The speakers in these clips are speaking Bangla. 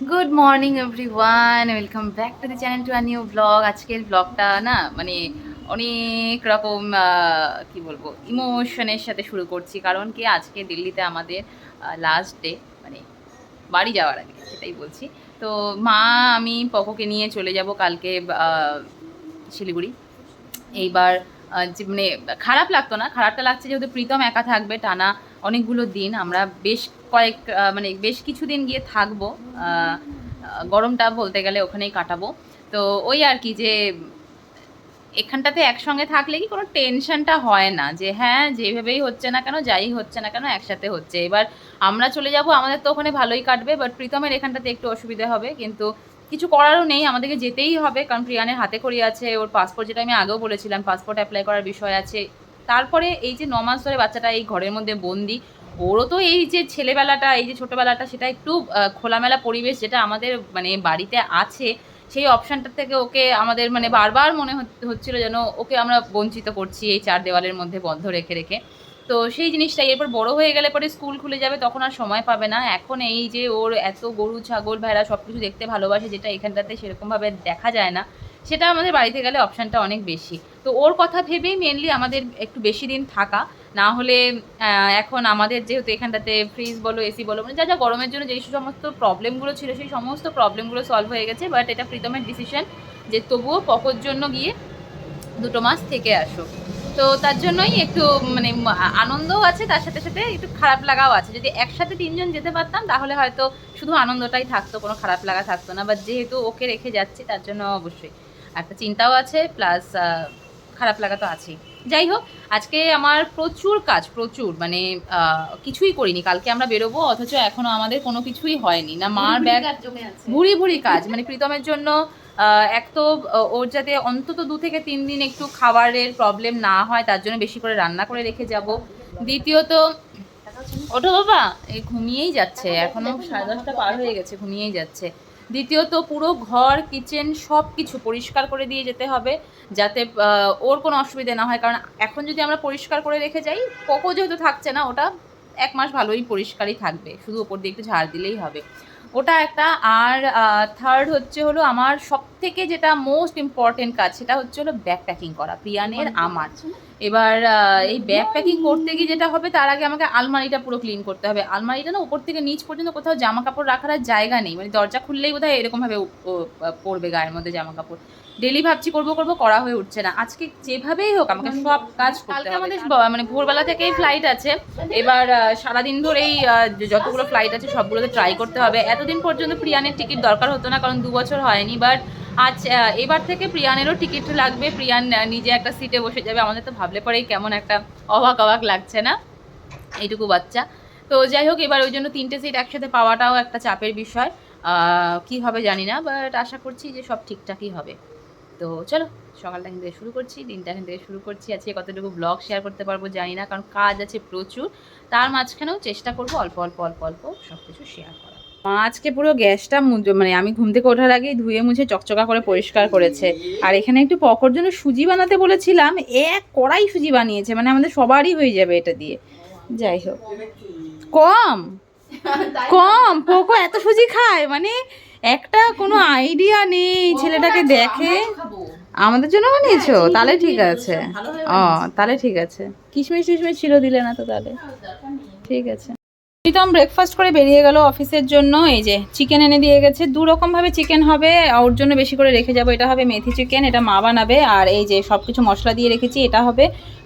Good morning everyone, welcome back to the channel to a new blog. আজকের ব্লগটা না মানে অনেক রকম কি বলবো ইমোশনের সাথে শুরু করছি, কারণ কি আজকে দিল্লিতে আমাদের লাস্ট ডে, মানে বাড়ি যাওয়ার আগে সেটাই বলছি। তো মা আমি পকোকে নিয়ে চলে যাব কালকে শিলিগুড়ি। এইবার যে মানে খারাপ লাগতো না, খারাপটা লাগছে যেহেতু প্রীতম একা থাকবে টানা অনেকগুলো দিন। আমরা বেশ মানে বেশ কিছুদিন গিয়ে থাকবো। গরমটা বলতে গেলে ওখানেই কাটাবো। তো ওই আর কি যে এখানটাতে একসঙ্গে থাকলে কি কোনো টেনশনটা হয় না, যে হ্যাঁ যেভাবেই হচ্ছে না কেন, যাই হচ্ছে না কেন একসাথে হচ্ছে। এবার আমরা চলে যাব, আমাদের তো ওখানে ভালোই কাটবে, বাট প্রীতমের এখানটাতে একটু অসুবিধা হবে, কিন্তু কিছু করারও নেই, আমাদেরকে যেতেই হবে, কারণ প্রিয়ানের হাতে খড়ি আছে, ওর পাসপোর্ট, যেটা আমি আগেও বলেছিলাম পাসপোর্ট অ্যাপ্লাই করার বিষয় আছে। তারপরে এই যে 9 মাস ধরে বাচ্চাটা এই ঘরের মধ্যে বন্দি, ওরও তো এই যে ছেলেবেলাটা, এই যে ছোটোবেলাটা, সেটা একটু খোলামেলা পরিবেশ যেটা আমাদের মানে বাড়িতে আছে, সেই অপশানটা থেকে ওকে আমাদের মানে বারবার মনে হচ্ছিল যেন ওকে আমরা বঞ্চিত করছি এই চার দেওয়ালের মধ্যে বন্ধ রেখে রেখে। তো সেই জিনিসটাই, এরপর বড় হয়ে গেলে পরে স্কুল খুলে যাবে, তখন আর সময় পাবে না। এখন এই যে ওর এত গরু ছাগল ভেড়া সব কিছু দেখতে ভালোবাসে, যেটা এখানটাতে সেরকমভাবে দেখা যায় না, সেটা আমাদের বাড়িতে গেলে অপশানটা অনেক বেশি। তো ওর কথা ভেবেই মেনলি আমাদের একটু বেশি দিন থাকা। না হলে এখন আমাদের যেহেতু এখানটাতে ফ্রিজ বলো এসি বলো, মানে যা যা গরমের জন্য যেই সমস্ত প্রবলেমগুলো ছিল সেই সমস্ত প্রবলেমগুলো সলভ হয়ে গেছে। বাট এটা প্রীতমের ডিসিশন যে তবুও পকোর জন্য গিয়ে 2 মাস থেকে আসো। তো তার জন্যই একটু মানে আনন্দও আছে, তার সাথে সাথে একটু খারাপ লাগাও আছে। যদি একসাথে তিনজন যেতে পারতাম তাহলে হয়তো শুধু আনন্দটাই থাকতো, কোনো খারাপ লাগা থাকতো না। বাট যেহেতু ওকে রেখে যাচ্ছি তার জন্য অবশ্যই একটা চিন্তাও আছে, প্লাস খারাপ লাগা তো আছেই। যাই হোক, আজকে আমার প্রচুর কাজ, প্রচুর মানে কিছুই করিনি। কালকে আমরা বেরোবো, অথচ এখনো আমাদের কোনো কিছুই হয়নি না। মার ব্যাগ ভুড়ি ভুড়ি কাজ, মানে প্রীতমের জন্য এক তো ওর যাতে অন্তত 2 থেকে 3 দিন একটু খাবারের প্রবলেম না হয়, তার জন্য বেশি করে রান্না করে রেখে যাব। দ্বিতীয়ত, ওঠো বাবা, এই ঘুমিয়েই যাচ্ছে, এখনো 10:30 পার হয়ে গেছে, ঘুমিয়েই যাচ্ছে। দ্বিতীয়ত, পুরো ঘর কিচেন সব কিছু পরিষ্কার করে দিয়ে যেতে হবে, যাতে ওর কোনো অসুবিধা না হয়। কারণ এখন যদি আমরা পরিষ্কার করে রেখে যাই, কোকো যেহেতু থাকছে না, ওটা 1 মাস ভালোই পরিষ্কারই থাকবে, শুধু ওপর দিয়ে একটু ঝাড় দিলেই হবে। ওটা একটা। আর থার্ড হচ্ছে হলো আমার সব থেকে যেটা মোস্ট ইম্পর্টেন্ট কাজ, সেটা হচ্ছে হলো ব্যাগ প্যাকিং করা, প্রিয়ানের আমার। এবার এই ব্যাগ প্যাকিং করতে গিয়ে যেটা হবে, তার আগে আমাকে আলমারিটা পুরো ক্লিন করতে হবে। আলমারিটা না উপর থেকে নিচ পর্যন্ত কোথাও জামা কাপড় রাখার আর জায়গা নেই, মানে দরজা খুললেই বোধহয় এরকমভাবে পড়বে গায়ের মধ্যে জামা কাপড়। ডেলি ভাবছি করবো করবো, করা হয়ে উঠছে না। আজকে যেভাবেই হোক আমাকে সব কাজ করতে হবে। আমাদের মানে ভোরবেলা থেকেই ফ্লাইট আছে। এবার সারাদিন ধরেই যতগুলো ফ্লাইট আছে সবগুলোতে ট্রাই করতে হবে। এতদিন পর্যন্ত প্রিয়ানের টিকিট দরকার হতো না, কারণ 2 বছর হয়নি। বাট আজ এবার থেকে প্রিয়ানেরও টিকিট লাগবে। প্রিয়ান নিজে একটা সিটে বসে যাবে। আমাদের তো ভাবলে পরেই কেমন একটা অবাক অবাক লাগছে না, এইটুকু বাচ্চা। তো যাই হোক, এবার ওই জন্য 3টে সিট একসাথে পাওয়াটাও একটা চাপের বিষয়। কি হবে জানি না, বাট আশা করছি যে সব ঠিকঠাকই হবে। তো চলো, সকালটা এখান থেকে শুরু করছি, দিনটা এখান থেকে শুরু করছি। আজকে কতটুকু ব্লগ শেয়ার করতে পারবো জানি না, কারণ কাজ আছে প্রচুর। তার মাঝখানেও চেষ্টা করবো অল্প অল্প অল্প অল্প সব কিছু শেয়ার করা। মা আজকে পুরো গ্যাসটা মানে আমি ঘুম থেকে ওঠার আগেই ধুয়ে মুছে চকচকা করে পরিষ্কার করেছে। আর এখানে একটু পকোর জন্য সুজি বানাতে বলেছিলাম, এক কড়াই সুজি বানিয়েছে, মানে আমাদের সবারই হয়ে যাবে এটা দিয়ে। যাই হোক, কম কম পোকো এত সুজি খায়, মানে একটা কোনো আইডিয়া নেই ছেলেটাকে দেখে। আমাদের জন্য বানিয়েছো? তাহলে ঠিক আছে। ও, তাহলে ঠিক আছে। কিশমিশ টিশমিশ ছিল, দিলে না তো, তাহলে ঠিক আছে। প্রীতম ব্রেকফাস্ট করে বেরিয়ে গেল অফিসের জন্য। এই যে চিকেন এনে দিয়ে গেছে, 2 রকমভাবে চিকেন হবে, ওর জন্য বেশি করে রেখে যাবো। এটা হবে মেথি চিকেন, এটা মা বানাবে। আর এই যে সব কিছু মশলা দিয়ে রেখেছি, এটা হবে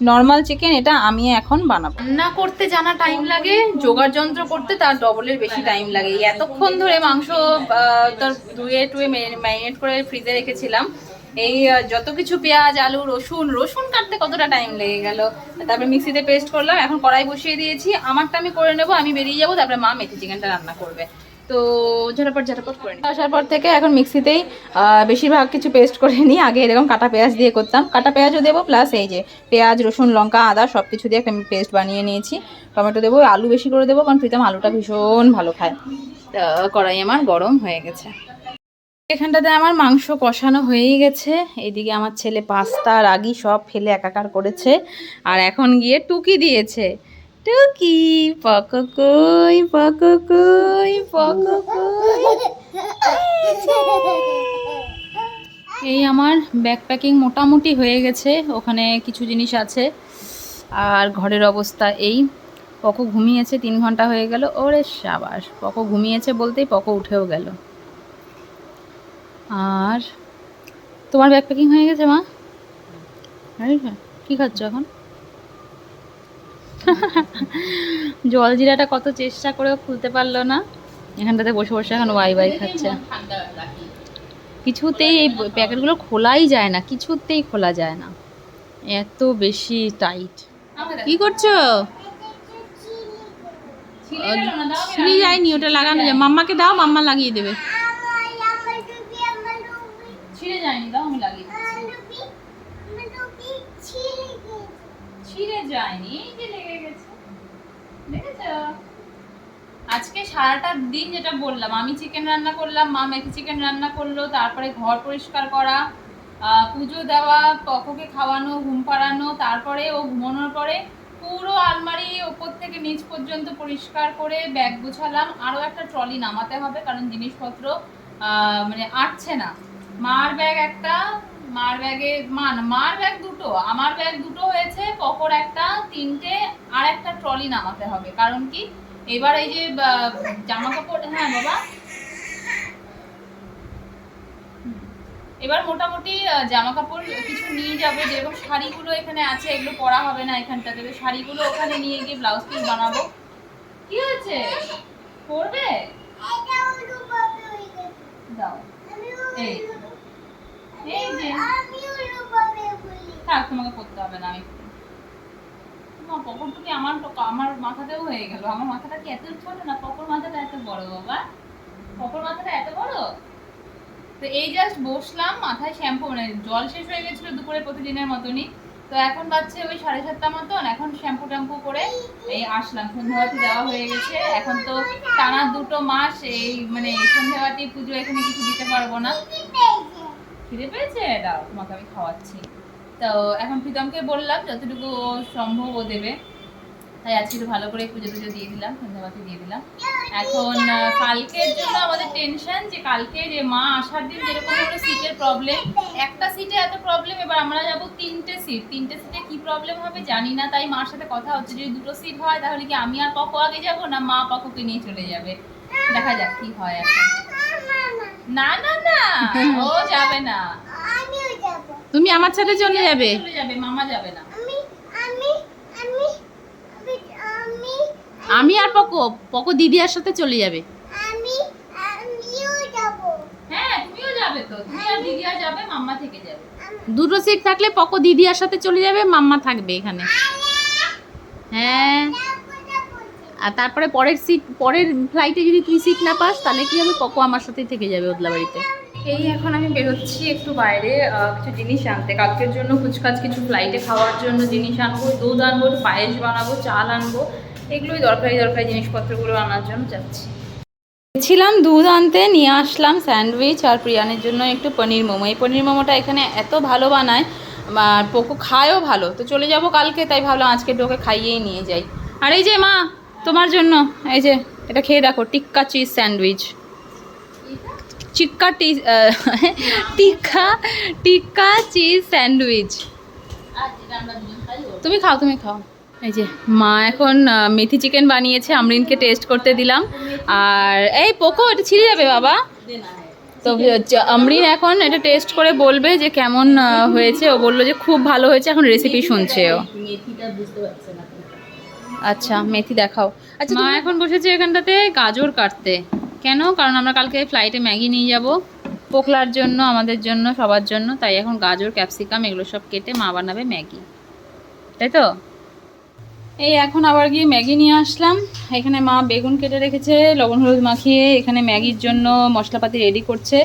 নর্মাল চিকেন, এটা আমি এখন বানাবো। রান্না করতে জানা টাইম লাগে, জোগাড় যন্ত্র করতে তার ডবলের বেশি টাইম লাগে। এতক্ষণ ধরে মাংস তোর ধুয়ে টুয়ে ম্যারিনেট করে ফ্রিজে রেখেছিলাম। এই যত কিছু পেঁয়াজ আলু রসুন রসুন কাটতে কতটা টাইম লেগে গেল। তারপরে মিক্সিতে পেস্ট করলাম, এখন কড়াই বসিয়ে দিয়েছি। আমারটা আমি করে নেবো, আমি বেরিয়ে যাবো, তারপরে মা মেথি চিকেনটা রান্না করবে। তো ঝটাপট ঝটাপট করে নিই। আসার পর থেকে এখন মিক্সিতেই বেশিরভাগ কিছু পেস্ট করে নিই। আগে এরকম কাটা পেঁয়াজ দিয়ে করতাম, কাটা পেঁয়াজও দেবো, প্লাস এই যে পেঁয়াজ রসুন লঙ্কা আদা সব কিছু দিয়ে একটা পেস্ট বানিয়ে নিয়েছি। টমেটো দেবো, আলু বেশি করে দেবো, কারণ প্রীতম আলুটা ভীষণ ভালো খায়। কড়াই আমার গরম হয়ে গেছে। এখানটাতে আমার মাংস কষানো হয়েই গেছে। এইদিকে আমার ছেলে পাস্তা রাগি সব ফেলে একাকার করেছে, আর এখন গিয়ে টুকি দিয়েছে। টুকি পকো কই পকো কই পকো কই। এই আমার ব্যাকপ্যাকিং মোটামুটি হয়ে গেছে, ওখানে কিছু জিনিস আছে। আর ঘরের অবস্থা এই, পকো ঘুমিয়েছে, 3 ঘন্টা হয়ে গেল। ওরে সাবাস, পকো ঘুমিয়েছে বলতেই পকো উঠেও গেল। আর তোমার ব্যাকপ্যাকিং হয়ে গেছে মা? কি খাচ্ছ এখন? জলজিরাটা কত চেষ্টা করেও খুলতে পারলো না, এখানটাতে বসে বসে এখন ওয়াই ওয়াই খাচ্ছে। কিছুতেই এই প্যাকেটগুলো খোলাই যায় না, কিছুতেই খোলা যায় না, এত বেশি টাইট। কি করছো? ছিঁড়ে যায়নি, ওটা লাগানো যায়। মাম্মাকে দাও, মাম্মা লাগিয়ে দেবে। ছিঁড়ে যায়নি, দাও আমি লাগিয়ে দিচ্ছি। ছিঁড়ে যায়নি, এই যে লেগে গেছে, দেখেছো? আজকে সারাটা দিন যেটা বললাম, আমি চিকেন রান্না করলাম, মা মেথি চিকেন রান্না করলো, তারপরে ঘর পরিষ্কার করা, পুজো দেওয়া, পকোকে খাওয়ানো, ঘুম পাড়ানো, তারপরে ও ঘুমানোর পরে পুরো আলমারি ওপর থেকে নিচ পর্যন্ত পরিষ্কার করে ব্যাগ গুছালাম। আরও একটা ট্রলি নামাতে হবে, কারণ জিনিসপত্র মানে আটছে না। মার ব্যাগ একটা, মার ব্যাগ দুটো, আমার ব্যাগ দুটো হয়েছে, পকোর একটা, 3টে, আর একটা ট্রলি নামাতে হবে। কারণ কি, এবার এই যে জামা কাপড়, হ্যাঁ বাবা, এবার মোটামুটি জামা কাপড় কিছু নিয়ে যাবো, যেরকম শাড়িগুলো এখানে আছে, এগুলো পরা হবে না এখানটাতে, শাড়িগুলো ওখানে নিয়ে গিয়ে ব্লাউজ পিস বানাবো। কি হয়েছে, পরবে? দাও, এই এই যে থাক, তোমাকে পরতে হবে না, আমি পকরটুকি আমার মাথাতেও হয়ে গেল। আমার মাথাটা কি এত ছোট না, পকর মাথাটা এত বড় বাবা, পকর মাথাটা এত বড়। তো এই জাস্ট বসলাম, মাথায় শ্যাম্পু, মানে জল শেষ হয়ে গেছিল দুপুরে প্রতিদিনের মতনই। তো এখন বাজছে ওই 7:30 মতন, এখন শ্যাম্পু ট্যাম্পু করে এই আসলাম। সন্ধ্যাবাতি দেওয়া হয়ে গেছে, এখন তো টানা 2 মাস এই মানে সন্ধ্যাবাতি পুজো এখানে কিছু দিতে পারবো না। খিদে পেয়েছে, দাও তোমাকে আমি খাওয়াচ্ছি। তো এখন প্রীতমকে বললাম যতটুকু সম্ভব ও দেবে, তাই আজকে একটু ভালো করে পুজো টুজো দিয়ে দিলাম, সন্ধ্যাবাতি দিয়ে দিলাম। এখন কালকের জন্য আমাদের টেনশন, যে কালকে যে মা আসার দিন যেরকম হলো সিটের প্রবলেম, একটা সিটে এত প্রবলেম, এবার আমরা যাবো 3টে সিটে কি প্রবলেম হবে জানি না। তাই মার সাথে কথা হচ্ছে, যদি 2টো সিট হয় তাহলে কি আমি আর পকো আগে যাব, না মা পকোকে নিয়ে চলে যাবে, দেখা যাক কি হয় এখন। না না না, ও যাবে না, তুমি আমার সাথে চলে যাবে, মামা যাবে না। আমি আর পকো দিদিয়ার সাথে চলে যাবে। হ্যাঁ তুমিও যাবে, তো তুমি আর দিদিয়া যাবে, মাম্মা থেকে যাবে। 2টো সিট থাকলে পকো দিদিয়ার সাথে চলে যাবে, মাম্মা থাকবে এখানে। হ্যাঁ, আর তারপরে পরের ফ্লাইটে যদি তুই সিট না পাস, তাহলে কি হবে, পকো আমার সাথেই থেকে যাবে ওদলাবাড়িতে। এই এখন আমি বেরোচ্ছি একটু বাইরে কিছু জিনিস আনতে, কালকের জন্য কুচকাচ কিছু ফ্লাইটে খাওয়ার জন্য জিনিস আনবো, দুধ আনবো, পায়েস বানাবো, চাল আনবো, এগুলোই দরকারি জিনিসপত্রগুলো আনার জন্য যাচ্ছি। ছিলাম দুধ আনতে, নিয়ে আসলাম স্যান্ডউইচ, আর প্রিয়ানের জন্য একটু পনির মোমো। এই পনির মোমোটা এখানে এত ভালো বানায়, আর পোকো খায়ও ভালো। তো চলে যাব কালকে, তাই ভাবলাম আজকে ওকে খাইয়েই নিয়ে যাই। আর এই যে মা, তোমার জন্য এই যে এটা খেয়ে দেখো, টিক্কা চিজ স্যান্ডউইচ, টিক্কা চিজ স্যান্ডউইচ। তুমি খাও। এই যে মা এখন মেথি চিকেন বানিয়েছে, আমরিনকে টেস্ট করতে দিলাম। আর এই পোকো, এটা ছিঁড়ে যাবে বাবা। তো আমরিন এখন এটা টেস্ট করে বলবে যে কেমন হয়েছে। ও বললো যে খুব ভালো হয়েছে, এখন রেসিপি শুনছে ও। আচ্ছা মেথি দেখাও। আচ্ছা মা এখন বসেছে এখানটাতে গাজর কাটতে। কেন? কারণ আমরা কালকে ফ্লাইটে ম্যাগি নিয়ে যাব, পোকলার জন্য, আমাদের জন্য, সবার জন্য। তাই এখন গাজর, ক্যাপসিকাম এগুলো সব কেটে মা বানাবে ম্যাগি, তাই তো। এই এখন আবার গিয়ে ম্যাগি নিয়ে আসলাম। এখানে মা বেগুন কেটে রেখেছে, লবণ হলুদ মাখিয়ে এখানে ম্যাগির জন্য মশলাপাতি রেডি করছে।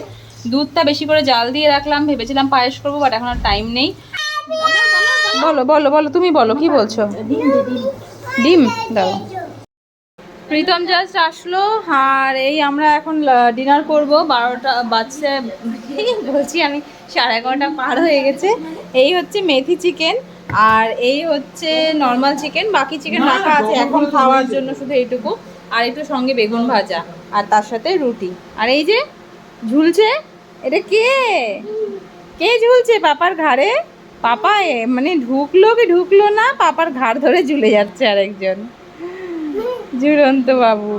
দুধটা বেশি করে জাল দিয়ে রাখলাম, ভেবেছিলাম পায়েস করবো, বাট এখন আর টাইম নেই। বলো তুমি বলো, কি বলছো? ডিম দাও। প্রীতম জাস্ট আসলো, আর এই আমরা এখন ডিনার করব। 12টা বাজছে, বলছি আমি 11:30 পার হয়ে গেছে। এই হচ্ছে মেথি চিকেন, আর এই হচ্ছে নর্মাল চিকেন, বাকি চিকেন রাখা আছে এখন খাওয়ার জন্য, শুধু এইটুকু। আর একটু সঙ্গে বেগুন ভাজা, আর তার সাথে রুটি। আর এই যে ঝুলছে, এটা কে কে ঝুলছে পাপার ঘাড়ে? পাপা মানে ঢুকলো কি ঢুকলো না, পাপার ঘাড় ধরে ঝুলে যাচ্ছে আরেকজন ঝুলন্ত বাবু।